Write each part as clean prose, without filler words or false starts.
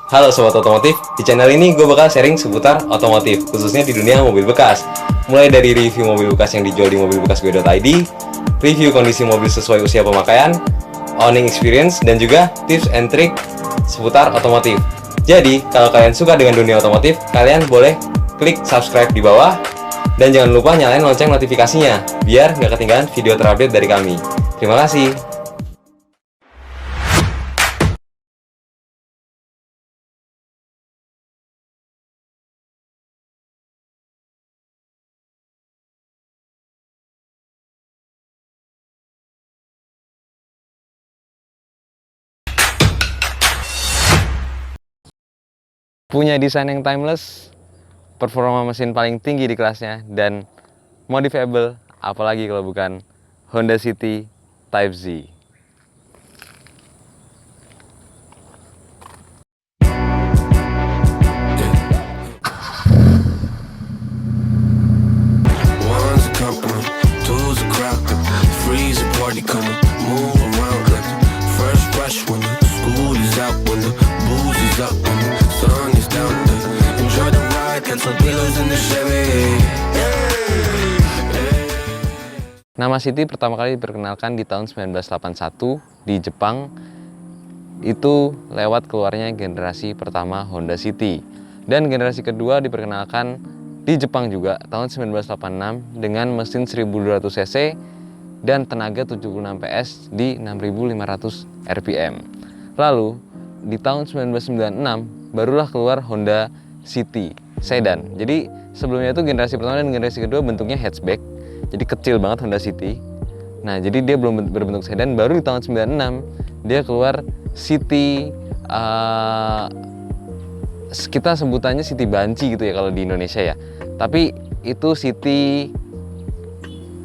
Halo Sobat Otomotif, di channel ini gue bakal sharing seputar otomotif, khususnya di dunia mobil bekas. Mulai dari review mobil bekas yang dijual di mobilbekasgue.id, review kondisi mobil sesuai usia pemakaian, owning experience, dan juga tips and trick seputar otomotif. Jadi, kalau kalian suka dengan dunia otomotif, kalian boleh klik subscribe di bawah, dan jangan lupa nyalain lonceng notifikasinya, biar nggak ketinggalan video terupdate dari kami. Terima kasih. Punya desain yang timeless, performa mesin paling tinggi di kelasnya, dan modifiable, apalagi kalau bukan Honda City Type Z. Nama City pertama kali diperkenalkan di tahun 1981 di Jepang, itu lewat keluarnya generasi pertama Honda City. Dan generasi kedua diperkenalkan di Jepang juga tahun 1986 dengan mesin 1200 cc dan tenaga 76 PS di 6500 rpm. Lalu di tahun 1996 barulah keluar Honda City Sedan. Jadi sebelumnya itu generasi pertama dan generasi kedua bentuknya hatchback. Jadi kecil banget Honda City. Nah, jadi dia belum berbentuk sedan. Baru di tahun 96 dia keluar City, kita sebutannya City Banci gitu ya kalau di Indonesia ya. Tapi itu City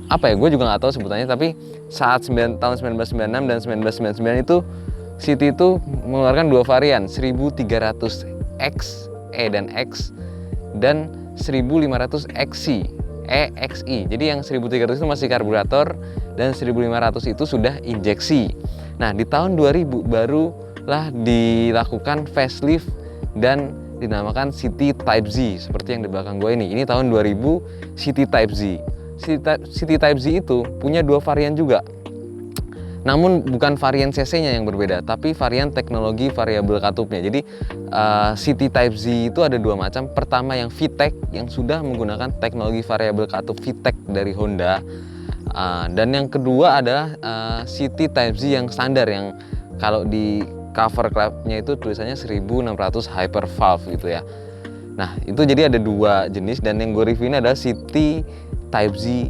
apa ya? Gue juga nggak tahu sebutannya. Tapi saat tahun 1996 dan 1999 itu City itu mengeluarkan dua varian, 1300X E dan X dan 1500 XC EXI. Jadi yang 1300 itu masih karburator dan 1500 itu sudah injeksi. Nah, di tahun 2000 barulah dilakukan facelift dan dinamakan City Type Z seperti yang di belakang gue ini. Ini tahun 2000 City Type Z. City Type Z itu punya dua varian juga. Namun bukan varian cc-nya yang berbeda, tapi varian teknologi variabel katupnya. Jadi City Type Z itu ada dua macam. Pertama yang VTEC yang sudah menggunakan teknologi variabel katup VTEC dari Honda. Dan yang kedua adalah City Type Z yang standar, yang kalau di cover klapnya itu tulisannya 1600 Hyper Valve gitu ya. Nah, itu jadi ada dua jenis, dan yang gue review ini adalah City Type Z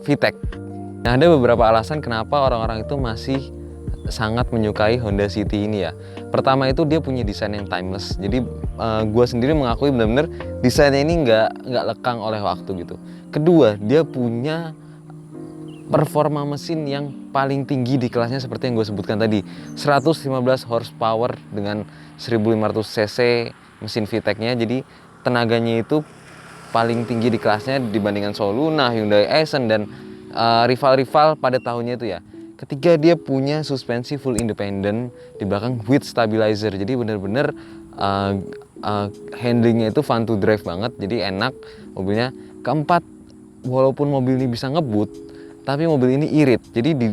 VTEC. Nah, ada beberapa alasan kenapa orang-orang itu masih sangat menyukai Honda City ini ya. Pertama itu dia punya desain yang timeless. Jadi gue sendiri mengakui benar-benar desainnya ini nggak lekang oleh waktu gitu. Kedua, dia punya performa mesin yang paling tinggi di kelasnya seperti yang gue sebutkan tadi. 115 horsepower dengan 1500 cc mesin VTEC-nya. Jadi tenaganya itu paling tinggi di kelasnya dibandingkan Soluna, Hyundai Accent, dan rival-rival pada tahunnya itu ya. Ketiga, dia punya suspensi full independent di belakang with stabilizer. Jadi bener-bener handlingnya itu fun to drive banget, jadi enak mobilnya. Keempat, walaupun mobil ini bisa ngebut, tapi mobil ini irit. Jadi di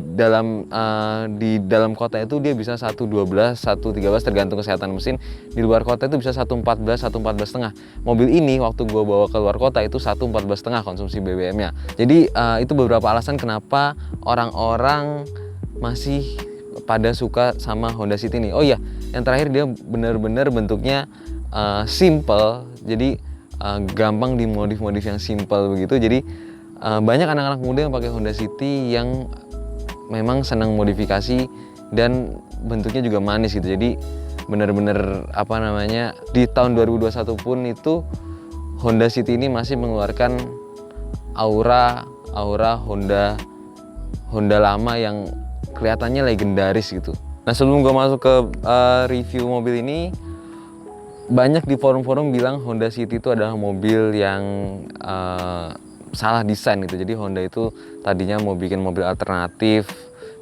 dalam kota itu dia bisa 112, 113 tergantung kesehatan mesin. Di luar kota itu bisa 114, 114,5. Mobil ini waktu gue bawa ke luar kota itu 114,5 konsumsi BBM-nya. Jadi itu beberapa alasan kenapa orang-orang masih pada suka sama Honda City ini. Oh iya, yang terakhir dia benar-benar bentuknya simple. Jadi gampang dimodif-modif yang simple begitu. Jadi banyak anak-anak muda yang pakai Honda City yang memang senang modifikasi dan bentuknya juga manis gitu. Jadi benar-benar di tahun 2021 pun itu Honda City ini masih mengeluarkan aura Honda lama yang kelihatannya legendaris gitu. Nah, sebelum gue masuk ke review mobil ini, banyak di forum-forum bilang Honda City itu adalah mobil yang salah desain gitu. Jadi Honda itu tadinya mau bikin mobil alternatif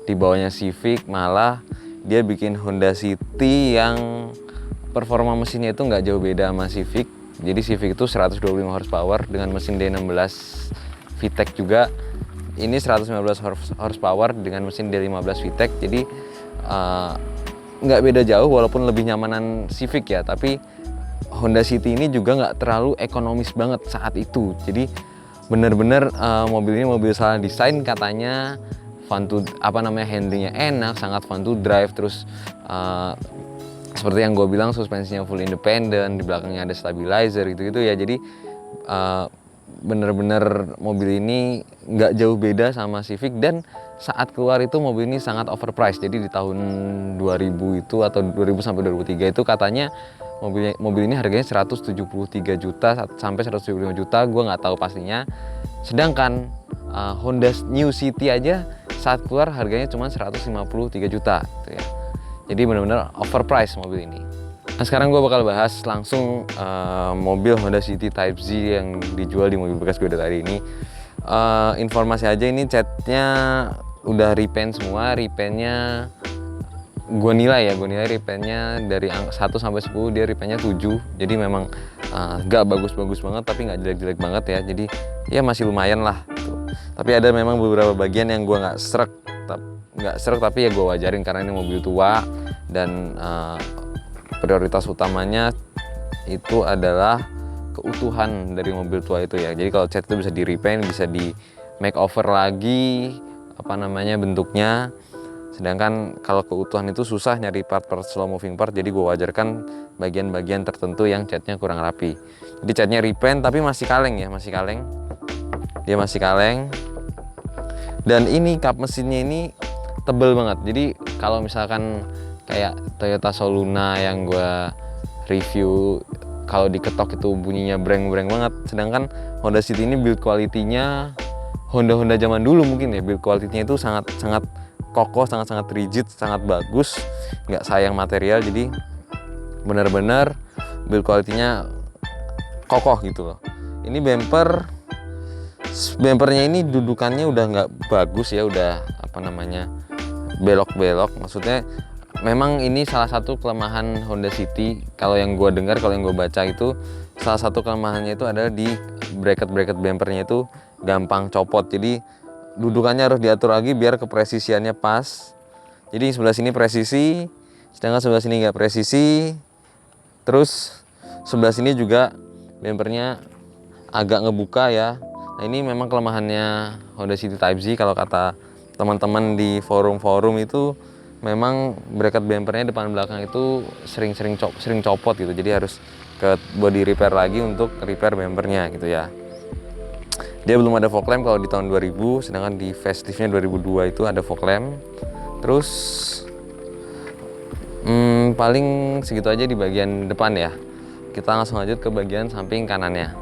di bawahnya Civic, malah dia bikin Honda City yang performa mesinnya itu nggak jauh beda sama Civic. Jadi Civic itu 125 horsepower dengan mesin D16 VTEC juga. Ini 115 horsepower dengan mesin D15 VTEC. Jadi nggak beda jauh, walaupun lebih nyamanan Civic ya. Tapi Honda City ini juga nggak terlalu ekonomis banget saat itu. Jadi bener-bener mobil ini mobil salah desain katanya. Handlingnya enak, sangat fun to drive. Terus seperti yang gue bilang, suspensinya full independent, di belakangnya ada stabilizer gitu-gitu ya. Jadi bener-bener mobil ini nggak jauh beda sama Civic, dan saat keluar itu mobil ini sangat overpriced. Jadi di tahun 2000 itu atau 2000 sampai 2003 itu katanya mobil ini harganya 173 juta sampai 175 juta, gue nggak tahu pastinya. Sedangkan Honda New City aja saat keluar harganya cuma 153 juta gitu ya. Jadi benar-benar overpriced mobil ini. Nah, sekarang gue bakal bahas langsung mobil Honda City Type Z yang dijual di mobil bekas gue dari ini. Informasi aja, ini catnya udah repaint semua. Repaintnya gue nilai repaintnya dari 1 sampai 10 dia repaintnya 7. Jadi memang gak bagus-bagus banget tapi gak jelek-jelek banget ya. Jadi ya masih lumayan lah gitu. Tapi ada memang beberapa bagian yang gue gak srek tapi ya gue wajarin karena ini mobil tua. Dan prioritas utamanya itu adalah keutuhan dari mobil tua itu ya. Jadi kalau cat itu bisa di repaint, bisa di makeover lagi bentuknya. Sedangkan kalau keutuhan itu susah nyari part-part slow moving part. Jadi gue wajarkan bagian-bagian tertentu yang catnya kurang rapi. Jadi catnya repaint tapi masih kaleng ya, dia masih kaleng. Dan ini kap mesinnya ini tebel banget. Jadi kalau misalkan kayak Toyota Soluna yang gue review, kalau diketok itu bunyinya breng-breng banget. Sedangkan Honda City ini build quality-nya Honda zaman dulu mungkin ya, build quality-nya itu sangat kokoh, sangat rigid, sangat bagus, nggak sayang material. Jadi benar-benar build quality-nya kokoh gitu loh. Ini bumpernya ini dudukannya udah nggak bagus ya, udah belok-belok. Maksudnya memang ini salah satu kelemahan Honda City. Kalau yang gue dengar, kalau yang gue baca itu salah satu kelemahannya itu adalah di bracket bumpernya itu gampang copot. Jadi dudukannya harus diatur lagi biar kepresisiannya pas. Jadi sebelah sini presisi, sedangkan sebelah sini nggak presisi. Terus sebelah sini juga bumpernya agak ngebuka ya. Nah, ini memang kelemahannya Honda City Type Z. Kalau kata teman-teman di forum-forum itu memang bracket bumpernya depan belakang itu sering copot gitu. Jadi harus ke body repair lagi untuk repair bumpernya gitu ya. Dia belum ada fog lamp kalau di tahun 2000, sedangkan di faceliftnya 2002 itu ada fog lamp. Terus paling segitu aja di bagian depan ya. Kita langsung lanjut ke bagian samping kanannya.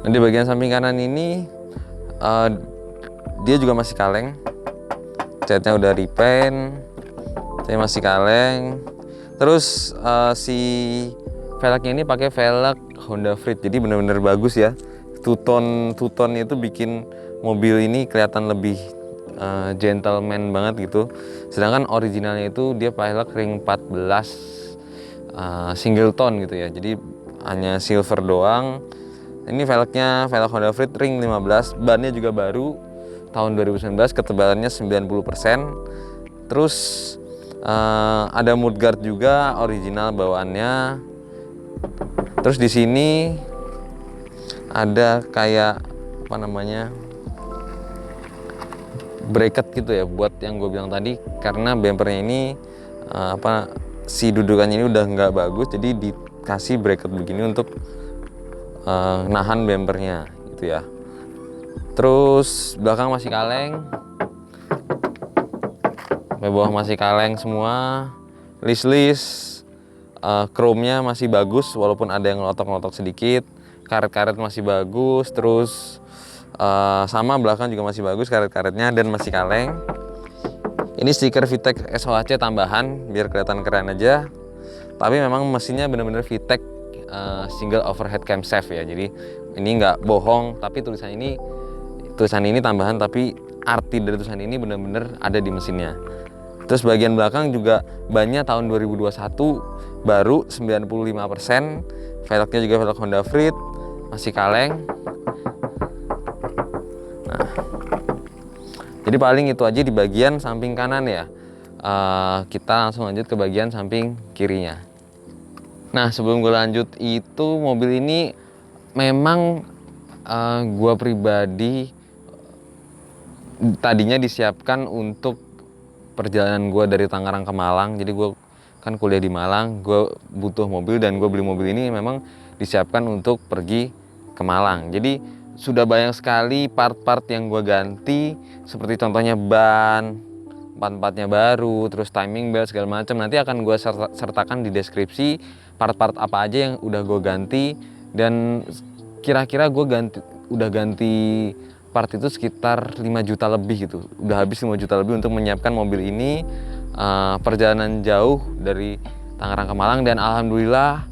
Nah, di bagian samping kanan ini dia juga masih kaleng. Catnya udah repaint, catnya masih kaleng. Terus si velgnya ini pakai velg Honda Freed, jadi bener-bener bagus ya. Two-tone itu bikin mobil ini kelihatan lebih gentleman banget gitu. Sedangkan originalnya itu dia velg ring 14 single tone gitu ya. Jadi hanya silver doang. Ini velgnya velg Honda Freed ring 15, bannya juga baru tahun 2019, ketebalannya 90%. Terus ada mudguard juga original bawaannya. Terus di sini ada kayak bracket gitu ya, buat yang gue bilang tadi, karena bumpernya ini si dudukannya ini udah nggak bagus, jadi dikasih bracket begini untuk nahan bumpernya gitu ya. Terus belakang masih kaleng, sampai bawah masih kaleng semua, list chrome-nya masih bagus walaupun ada yang ngelotok-ngelotok sedikit. Karet-karet masih bagus, terus sama belakang juga masih bagus karet-karetnya dan masih kaleng. Ini stiker VTEC SOHC tambahan biar kelihatan keren aja. Tapi memang mesinnya benar-benar VTEC single overhead camshaft ya. Jadi ini nggak bohong, tapi tulisan ini tambahan, tapi arti dari tulisan ini benar-benar ada di mesinnya. Terus bagian belakang juga bannya tahun 2021 baru 95%. Velgnya juga velg Honda Freed, masih kaleng. Nah, jadi paling itu aja di bagian samping kanan ya. Kita langsung lanjut ke bagian samping kirinya. Nah, sebelum gue lanjut itu, mobil ini memang gue pribadi tadinya disiapkan untuk perjalanan gue dari Tangerang ke Malang. Jadi gue kan kuliah di Malang, gue butuh mobil dan gue beli mobil ini memang disiapkan untuk pergi ke Malang. Jadi sudah banyak sekali part-part yang gue ganti, seperti contohnya ban, part-partnya baru, terus timing belt segala macam. Nanti akan gue sertakan di deskripsi part-part apa aja yang udah gue ganti, dan kira-kira gue udah ganti part itu sekitar 5 juta lebih gitu. Udah habis 5 juta lebih untuk menyiapkan mobil ini. Perjalanan jauh dari Tangerang ke Malang, dan alhamdulillah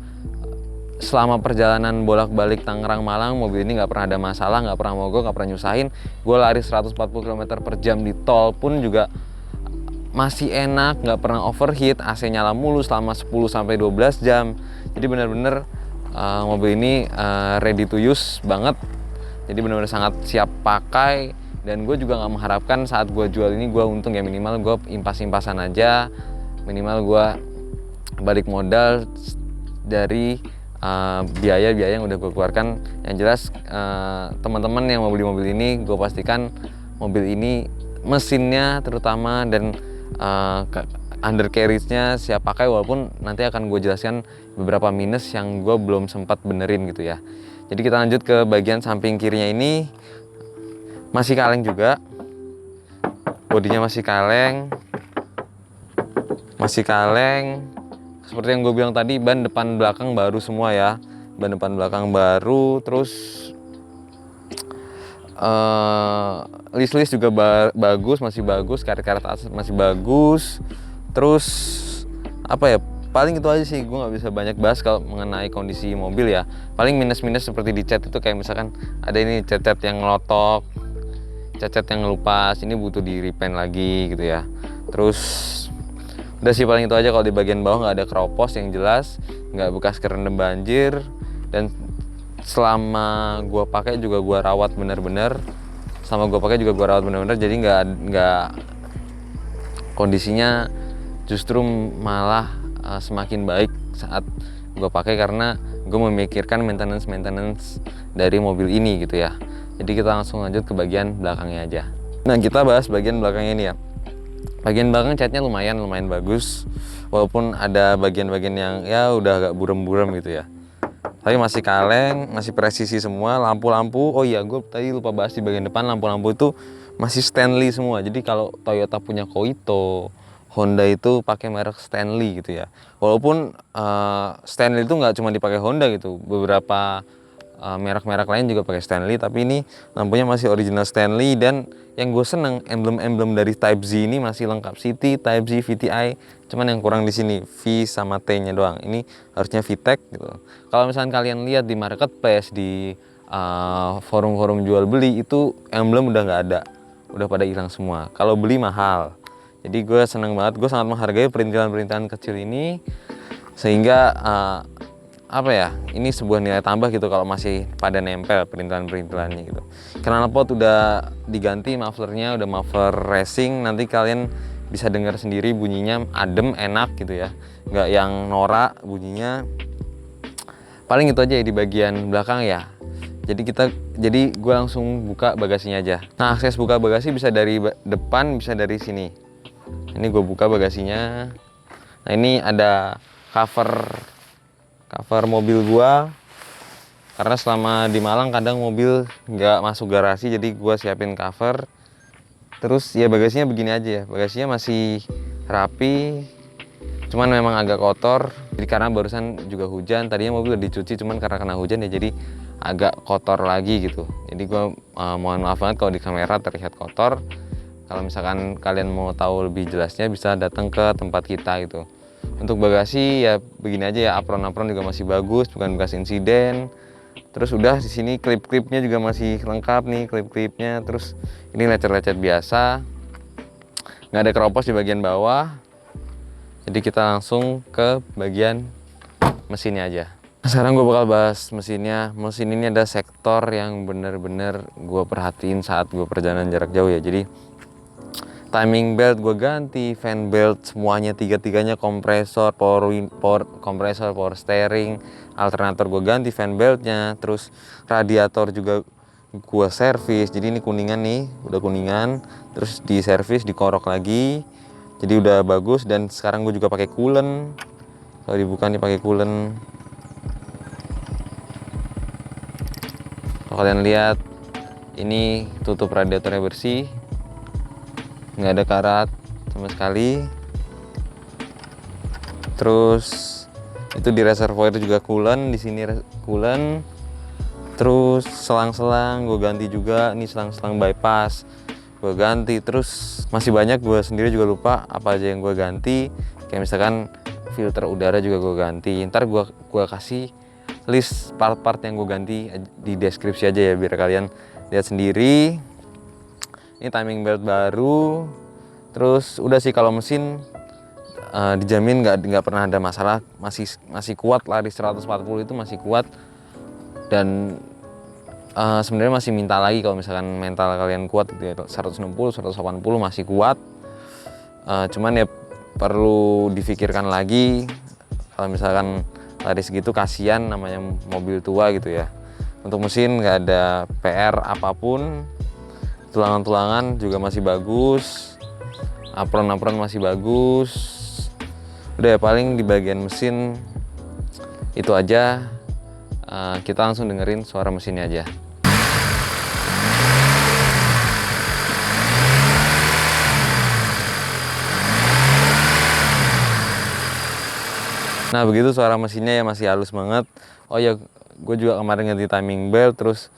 selama perjalanan bolak-balik Tangerang Malang mobil ini nggak pernah ada masalah, nggak pernah mogok, nggak pernah nyusahin. Gue lari 140 km per jam di tol pun juga masih enak, nggak pernah overheat, AC nyala mulu selama 10-12 jam. Jadi bener-bener mobil ini ready to use banget. Jadi benar-benar sangat siap pakai, dan gue juga nggak mengharapkan saat gue jual ini gue untung ya. Minimal gue impas-impasan aja, minimal gue balik modal dari biaya-biaya yang udah gue keluarkan. Yang jelas teman-teman yang mau beli mobil ini, gue pastikan mobil ini mesinnya terutama dan undercarriage-nya siap pakai, walaupun nanti akan gue jelaskan beberapa minus yang gue belum sempat benerin gitu ya. Jadi kita lanjut ke bagian samping kirinya. Ini masih kaleng juga, bodinya masih kaleng. Seperti yang gue bilang tadi, ban depan belakang baru semua ya, ban depan belakang baru. Terus list juga bagus, masih bagus, karet-karet atas masih bagus. Terus apa ya, paling itu aja sih, gue nggak bisa banyak bahas kalau mengenai kondisi mobil ya. Paling minus-minus seperti di cat itu, kayak misalkan ada ini cat-cat yang ngelotok, cat-cat yang ngelupas, ini butuh di repaint lagi gitu ya. Terus udah sih paling itu aja. Kalau di bagian bawah nggak ada keropos yang jelas, nggak bekas kerendam banjir, dan selama gue pakai juga gue rawat bener-bener. Jadi nggak kondisinya justru malah semakin baik saat gue pakai, karena gue memikirkan maintenance dari mobil ini gitu ya. Jadi kita langsung lanjut ke bagian belakangnya aja. Nah, kita bahas bagian belakangnya ini ya. Bagian belakang catnya lumayan bagus, walaupun ada bagian-bagian yang ya udah agak burem-burem gitu ya. Tapi masih kaleng, masih presisi semua. Lampu-lampu, oh iya gue tadi lupa bahas di bagian depan, lampu-lampu itu masih Stanley semua. Jadi kalau Toyota punya Koito, Honda itu pakai merek Stanley gitu ya. Walaupun Stanley itu nggak cuma dipakai Honda gitu, beberapa merek-merek lain juga pakai Stanley, tapi ini lampunya masih original Stanley. Dan yang gue seneng, emblem-emblem dari Type Z ini masih lengkap. City, Type Z, VTI, cuman yang kurang di sini V sama T-nya doang. Ini harusnya VTEC gitu. Kalau misalnya kalian lihat di marketplace, di forum-forum jual beli, itu emblem udah nggak ada, udah pada hilang semua. Kalau beli mahal. Jadi gue seneng banget, gue sangat menghargai perintilan-perintilan kecil ini, sehingga apa ya, ini sebuah nilai tambah gitu kalau masih pada nempel perintilan-perintilannya gitu. Knalpot udah diganti, mufflernya udah muffler racing. Nanti kalian bisa dengar sendiri bunyinya adem, enak gitu ya, nggak yang norak bunyinya. Paling itu aja ya di bagian belakang ya. Jadi gue langsung buka bagasinya aja. Nah, akses buka bagasi bisa dari depan, bisa dari sini. Ini gue buka bagasinya. Nah, ini ada cover mobil gua, karena selama di Malang kadang mobil nggak masuk garasi, jadi gua siapin cover. Terus ya bagasinya begini aja ya, bagasinya masih rapi, cuman memang agak kotor. Jadi karena barusan juga hujan, tadinya mobil udah dicuci, cuman karena kena hujan ya jadi agak kotor lagi gitu. Jadi gua mohon maaf banget kalau di kamera terlihat kotor. Kalau misalkan kalian mau tahu lebih jelasnya bisa datang ke tempat kita gitu. Untuk bagasi ya begini aja ya, apron juga masih bagus, bukan bekas insiden. Terus udah di sini klip-klipnya juga masih lengkap nih, klip-klipnya. Terus ini lecet-lecet biasa. nggak ada keropos di bagian bawah. Jadi kita langsung ke bagian mesinnya aja. Sekarang gue bakal bahas mesinnya. Mesin ini ada sektor yang bener-bener gue perhatiin saat gue perjalanan jarak jauh ya. Jadi timing belt gue ganti, fan belt semuanya tiga-tiganya, kompresor, kompresor, power steering, alternator gue ganti fan beltnya, terus radiator juga gue servis. Jadi ini kuningan nih, udah kuningan, terus di servis, dikorok lagi. Jadi udah bagus. Dan sekarang gue juga pakai coolant. Kalau dibuka nih pakai coolant. Kalau kalian lihat, ini tutup radiatornya bersih, nggak ada karat sama sekali. Terus itu di reservoir juga coolant, di sini coolant. Terus selang-selang gue ganti juga, ini selang-selang bypass gue ganti. Terus masih banyak, gue sendiri juga lupa apa aja yang gue ganti. Kayak misalkan filter udara juga gue ganti. Ntar gue kasih list part-part yang gue ganti di deskripsi aja ya, biar kalian lihat sendiri. Ini timing belt baru. Terus udah sih, kalau mesin dijamin nggak pernah ada masalah, masih kuat, lari 140 itu masih kuat. Dan sebenarnya masih minta lagi kalau misalkan mental kalian kuat gitu ya, 160, 180 masih kuat. Cuman ya perlu difikirkan lagi, kalau misalkan lari segitu kasihan, namanya mobil tua gitu ya. Untuk mesin nggak ada PR apapun, tulangan-tulangan juga masih bagus, apron masih bagus. Udah ya, paling di bagian mesin itu aja. Kita langsung dengerin suara mesinnya aja. Nah begitu suara mesinnya ya, masih halus banget. Oh ya, gue juga kemarin ganti timing belt, terus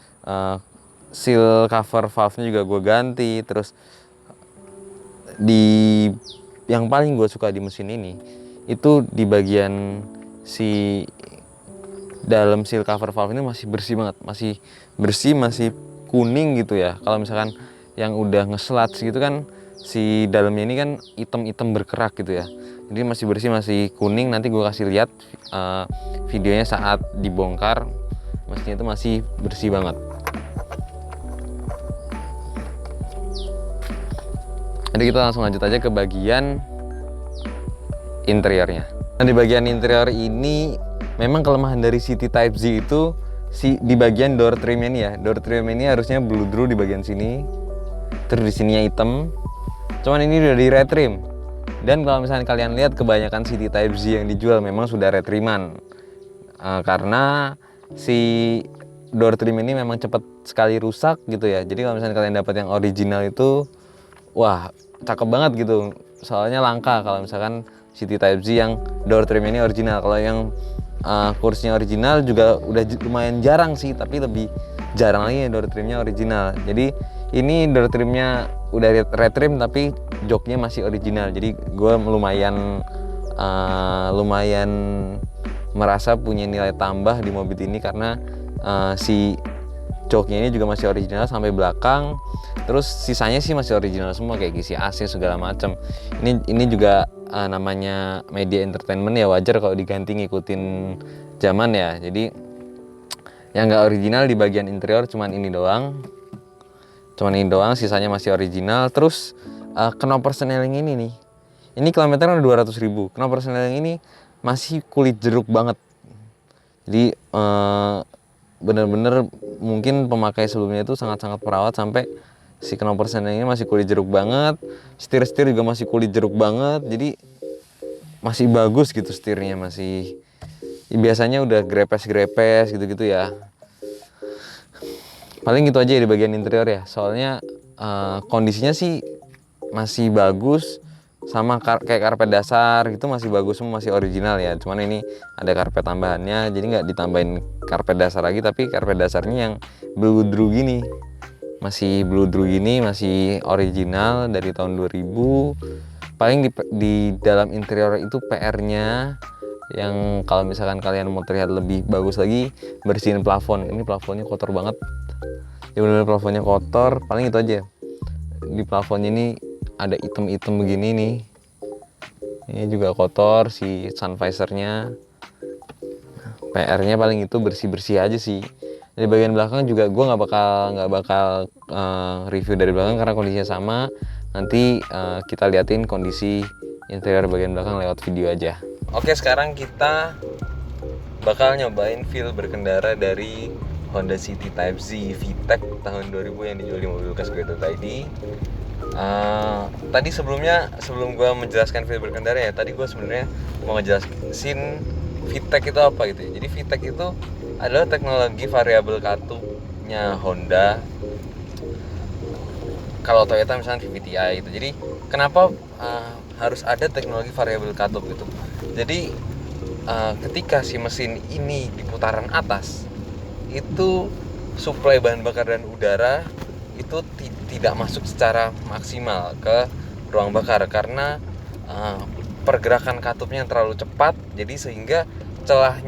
seal cover valve-nya juga gue ganti. Terus yang paling gue suka di mesin ini, itu di bagian si dalam seal cover valve ini masih bersih banget, masih bersih, masih kuning gitu ya. Kalau misalkan yang udah ngeslat gitu kan, si dalamnya ini kan hitam-hitam berkerak gitu ya. Jadi masih bersih, masih kuning. Nanti gue kasih lihat videonya saat dibongkar. Mesinnya itu masih bersih banget. Jadi kita langsung lanjut aja ke bagian interiornya. Nah di bagian interior ini memang kelemahan dari City Type Z itu di bagian door trim ini ya. Door trim ini harusnya bludru di bagian sini, terus di sininya hitam. Cuman ini udah di retrim. Dan kalau misalnya kalian lihat, kebanyakan City Type Z yang dijual memang sudah retriman. Karena si door trim ini memang cepat sekali rusak gitu ya. Jadi kalau misalnya kalian dapat yang original itu, wah cakep banget gitu. Soalnya langka kalau misalkan City Type Z yang door trim ini original. Kalau yang kursinya original juga udah lumayan jarang sih, tapi lebih jarang lagi door trimnya original. Jadi ini door trimnya udah retrim tapi joknya masih original. Jadi gue lumayan merasa punya nilai tambah di mobil ini, karena si joknya ini juga masih original sampai belakang. Terus sisanya sih masih original semua, kayak kisi AC segala macam. Ini juga namanya media entertainment ya, wajar kalau diganti ngikutin zaman ya. Jadi yang nggak original di bagian interior cuman ini doang, sisanya masih original. Terus knob persneling ini nih, ini kilometernya 200.000. Knob persneling ini masih kulit jeruk banget. Jadi bener-bener mungkin pemakai sebelumnya itu sangat-sangat perawat, sampai si knob persneling ini masih kulit jeruk banget. Setir juga masih kulit jeruk banget. Jadi masih bagus gitu setirnya, masih biasanya udah grepes gitu-gitu ya. Paling gitu aja ya di bagian interior ya. Soalnya kondisinya sih masih bagus, sama kayak karpet dasar gitu masih bagus semua, masih original ya. Cuman ini ada karpet tambahannya, jadi nggak ditambahin karpet dasar lagi, tapi karpet dasarnya yang bludru gini, masih original dari tahun 2000. Paling di dalam interior itu PR-nya yang kalau misalkan kalian mau terlihat lebih bagus lagi, bersihin plafon. Ini plafonnya kotor banget ya, bener-bener plafonnya kotor. Paling itu aja, di plafonnya ini ada item-item begini nih. Ini juga kotor si sun visornya. PR-nya paling itu bersih-bersih aja sih. Di bagian belakang juga gue nggak bakal review dari belakang karena kondisinya sama. Nanti kita liatin kondisi interior bagian belakang lewat video aja. Oke, sekarang kita bakal nyobain feel berkendara dari Honda City Type-Z VTEC tahun 2000 yang dijual di mobilkas.id. Tadi sebelum gue menjelaskan feel berkendara ya, tadi gue sebenarnya mau ngejelasin VTEC itu apa gitu ya. Jadi VTEC itu adalah teknologi variabel katupnya Honda. Kalau Toyota misalnya VVT-i itu. Jadi kenapa harus ada teknologi variabel katup gitu? Jadi ketika si mesin ini di putaran atas, itu suplai bahan bakar dan udara itu tidak masuk secara maksimal ke ruang bakar karena pergerakan katupnya yang terlalu cepat, jadi sehingga celah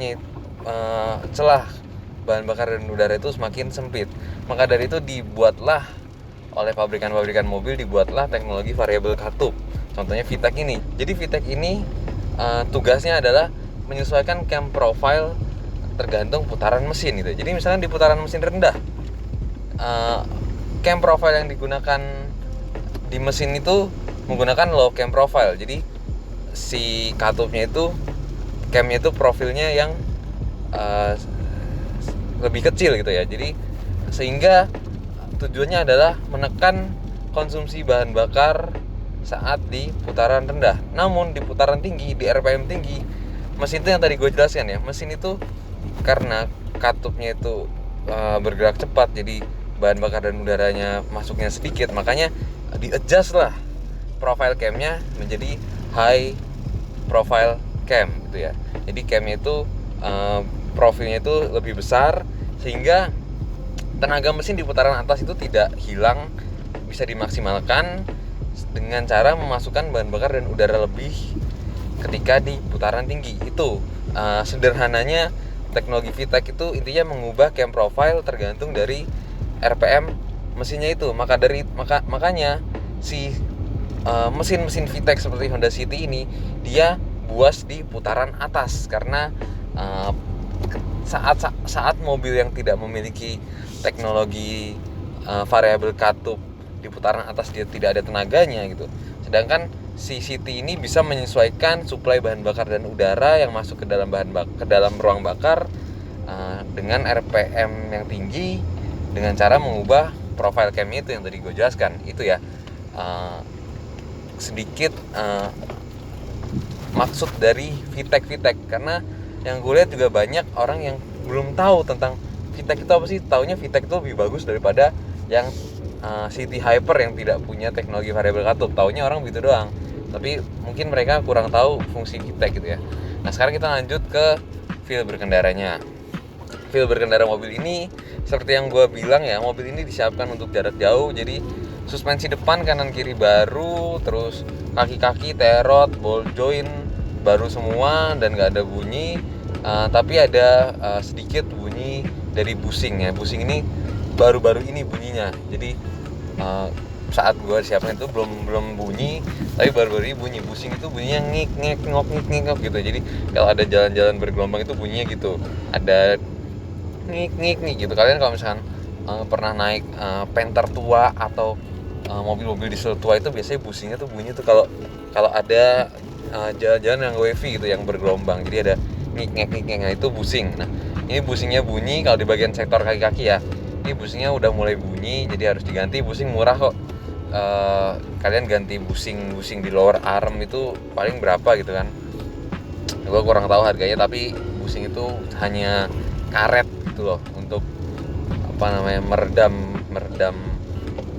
bahan bakar dan udara itu semakin sempit. Maka dari itu dibuatlah oleh pabrikan-pabrikan mobil teknologi variabel katup. Contohnya VTEC ini. Jadi VTEC ini tugasnya adalah menyesuaikan cam profile tergantung putaran mesin gitu. Jadi misalnya di putaran mesin rendah, cam profile yang digunakan di mesin itu menggunakan low cam profile. Jadi si katupnya itu, camnya itu profilnya yang lebih kecil gitu ya. Jadi sehingga tujuannya adalah menekan konsumsi bahan bakar saat di putaran rendah. Namun di putaran tinggi, di RPM tinggi, mesin itu yang tadi gue jelaskan ya, mesin itu karena katupnya itu bergerak cepat, jadi bahan bakar dan udaranya masuknya sedikit, makanya di-adjust lah profile camnya menjadi high profile cam gitu ya. Jadi camnya itu profilnya itu lebih besar sehingga tenaga mesin di putaran atas itu tidak hilang, bisa dimaksimalkan dengan cara memasukkan bahan bakar dan udara lebih ketika di putaran tinggi. Itu sederhananya teknologi VTEC itu intinya mengubah cam profile tergantung dari RPM mesinnya itu. Makanya si mesin-mesin VTEC seperti Honda City ini dia buas di putaran atas karena saat mobil yang tidak memiliki teknologi variabel katup di putaran atas dia tidak ada tenaganya gitu. Sedangkan si City ini bisa menyesuaikan suplai bahan bakar dan udara yang masuk ke dalam ruang bakar dengan RPM yang tinggi dengan cara mengubah profile cam itu yang tadi gue jelaskan. Itu ya sedikit maksud dari VTEC karena yang gue lihat juga banyak orang yang belum tahu tentang VTEC itu apa sih. Taunya VTEC itu lebih bagus daripada yang City Hyper yang tidak punya teknologi variabel katup. Taunya orang begitu doang, tapi mungkin mereka kurang tahu fungsi VTEC gitu ya. Nah sekarang kita lanjut ke feel berkendaranya. Feel berkendara mobil ini seperti yang gue bilang ya, mobil ini disiapkan untuk jarak jauh. Jadi suspensi depan kanan kiri baru, terus kaki-kaki terot, ball joint baru semua dan nggak ada bunyi. Tapi ada sedikit bunyi dari busing ya. Busing ini baru-baru ini bunyinya. Jadi saat gue siapin itu belum bunyi, tapi baru-baru ini bunyi. Busing itu bunyinya ngik ngok gitu. Jadi kalau ada jalan-jalan bergelombang itu bunyinya gitu. Ada ngik gitu. Kalian kalau misalkan pernah naik Panther tua atau mobil-mobil diesel tua itu biasanya busingnya tuh bunyi tuh kalau ada jalan-jalan yang wavy gitu yang bergelombang. Jadi ada ngik itu busing. Nah, ini busingnya bunyi kalau di bagian sektor kaki-kaki ya. Ini busingnya udah mulai bunyi, jadi harus diganti. Busing murah kok. Kalian ganti busing di lower arm itu paling berapa gitu kan? Gue kurang tahu harganya, tapi busing itu hanya karet gitu loh untuk meredam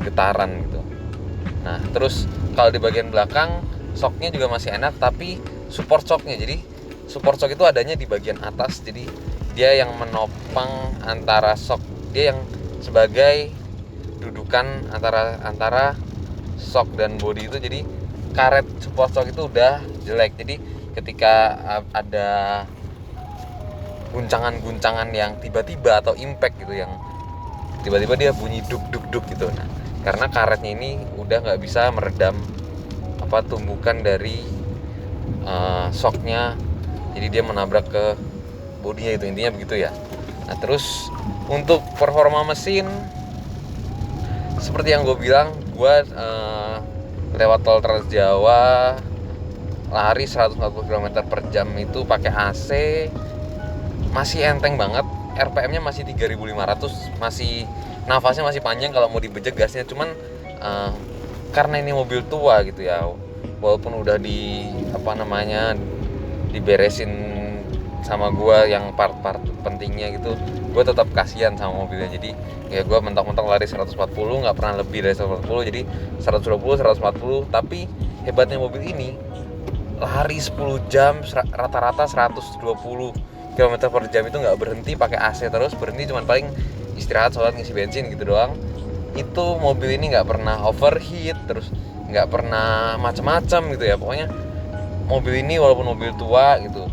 getaran gitu. Nah, terus kalau di bagian belakang shocknya juga masih enak, tapi support shocknya, jadi support shock itu adanya di bagian atas, jadi dia yang menopang antara shock, dia yang sebagai dudukan antara shock dan body itu. Jadi karet support shock itu udah jelek, jadi ketika ada guncangan yang tiba-tiba atau impact gitu yang tiba-tiba dia bunyi duk gitu. Nah, karena karetnya ini udah nggak bisa meredam tumbukan dari shocknya, jadi dia menabrak ke bodinya, itu intinya begitu ya. Nah terus untuk performa mesin seperti yang gue bilang, gue lewat tol Trans Jawa lari 140 km per jam itu pakai AC, masih enteng banget. RPM-nya masih 3.500, masih nafasnya masih panjang kalau mau dibejek gasnya. Cuman karena ini mobil tua gitu ya, walaupun udah diberesin sama gue yang part-part pentingnya gitu, gue tetap kasihan sama mobilnya. Jadi ya gue mentok-mentok lari 140, nggak pernah lebih dari 140, jadi 120, 140. Tapi hebatnya mobil ini, lari 10 jam rata-rata 120 km per jam itu nggak berhenti, pakai AC terus, berhenti cuman paling istirahat, sholat, ngisi bensin gitu doang. Itu mobil ini nggak pernah overheat, terus nggak pernah macam-macam gitu ya. Pokoknya mobil ini walaupun mobil tua gitu,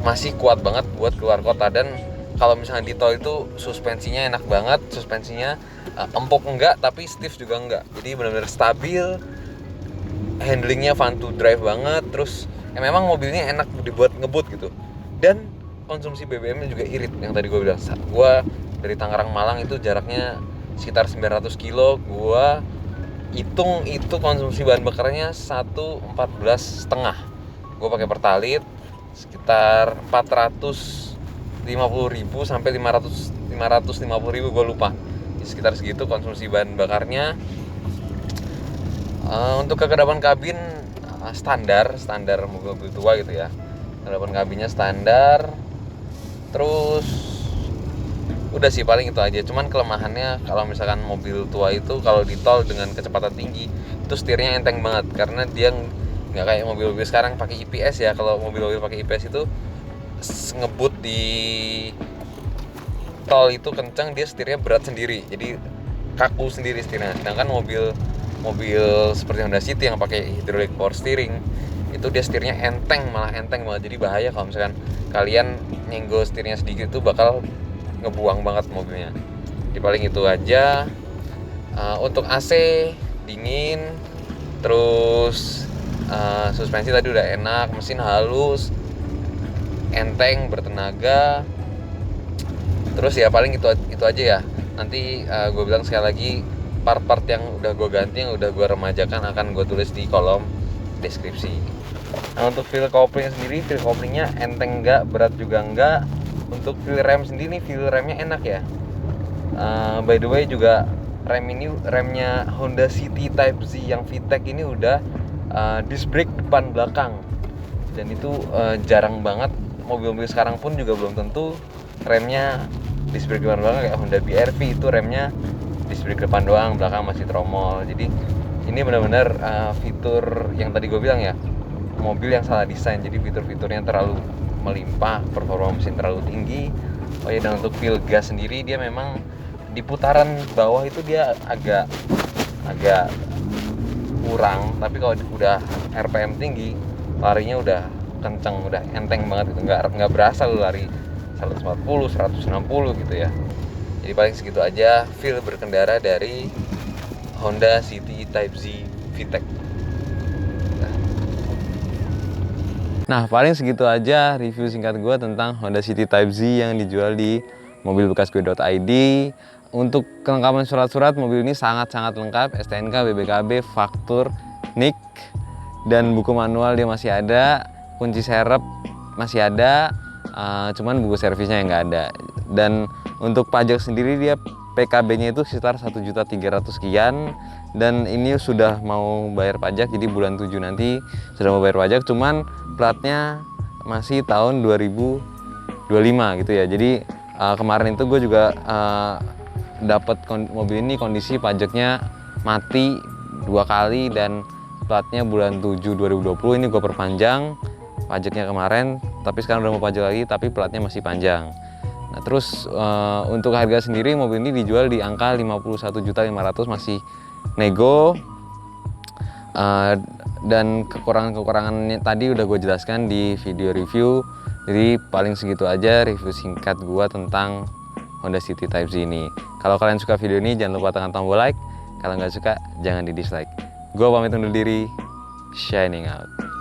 masih kuat banget buat keluar kota. Dan kalau misalnya di tol itu suspensinya enak banget, suspensinya empuk enggak, tapi stiff juga enggak, jadi benar-benar stabil. Handlingnya fun to drive banget. Terus memang mobilnya enak dibuat ngebut gitu. Dan konsumsi BBM-nya juga irit, yang tadi gue bilang. Gue dari Tangerang Malang itu jaraknya sekitar 900 kilo. Gue hitung itu konsumsi bahan bakarnya 114,5. Gue pakai Pertalite sekitar 450.000 sampai 550.000, gue lupa. Sekitar segitu konsumsi bahan bakarnya. Untuk kekedapan kabin standar mobil tua gitu ya. Kekedapan kabinnya standar. Terus udah sih, paling itu aja. Cuman kelemahannya kalau misalkan mobil tua itu kalau di tol dengan kecepatan tinggi itu setirnya enteng banget, karena dia nggak kayak mobil-mobil sekarang pakai IPS ya. Kalau mobil-mobil pakai IPS itu ngebut di tol itu kencang, dia setirnya berat sendiri, jadi kaku sendiri setirnya. Sedangkan mobil seperti Honda City yang pakai hydraulic power steering itu dia setirnya malah enteng banget. Jadi bahaya kalau misalkan kalian nyenggol setirnya sedikit itu bakal ngebuang banget mobilnya. Jadi paling itu aja. Untuk AC dingin, terus suspensi tadi udah enak, mesin halus, enteng, bertenaga. Terus ya paling itu aja ya. Nanti gue bilang sekali lagi, part-part yang udah gue ganti, yang udah gue remajakan akan gue tulis di kolom deskripsi. Nah untuk feel kopling sendiri, feel koplingnya enteng enggak, berat juga enggak. Untuk feel rem sendiri, feel remnya enak ya. By the way juga remnya Honda City Type Z yang VTEC ini udah disc brake depan belakang. Dan itu jarang banget, mobil-mobil sekarang pun juga belum tentu remnya disc brake depan belakang. Kayak Honda BR-V itu remnya disc brake depan doang, belakang masih tromol. Jadi ini benar-benar fitur yang tadi gue bilang ya, mobil yang salah desain. Jadi fitur-fiturnya terlalu melimpah, performa mesin terlalu tinggi. Oh ya, dan untuk feel gas sendiri, dia memang di putaran bawah itu dia agak kurang, tapi kalau udah RPM tinggi larinya udah kenceng, udah enteng banget gitu. Nggak berasa lu lari 140, 160 gitu ya. Jadi paling segitu aja feel berkendara dari Honda City Type Z VTEC. Nah paling segitu aja review singkat gue tentang Honda City Type Z yang dijual di mobilbekasgue.id. Untuk kelengkapan surat-surat, mobil ini sangat-sangat lengkap. STNK, BBKB, faktur, NIK, dan buku manual dia masih ada. Kunci serep masih ada, cuman buku servisnya yang nggak ada. Dan untuk pajak sendiri dia PKB-nya itu sekitar 1.300.000 sekian. Dan ini sudah mau bayar pajak, jadi bulan 7 nanti sudah mau bayar pajak. Cuman platnya masih tahun 2025 gitu ya. Jadi kemarin itu gue juga dapat mobil ini kondisi pajaknya mati 2 kali dan platnya bulan 7 2020. Ini gue perpanjang pajaknya kemarin, tapi sekarang udah mau pajak lagi, tapi platnya masih panjang. Nah terus untuk harga sendiri mobil ini dijual di angka 51.500.000, masih nego. Dan kekurangan-kekurangannya tadi udah gue jelaskan di video review. Jadi paling segitu aja review singkat gue tentang Honda City Type Z ini. Kalau kalian suka video ini, jangan lupa tekan tombol like. Kalau nggak suka, jangan di dislike. Gue pamit undur diri, shining out.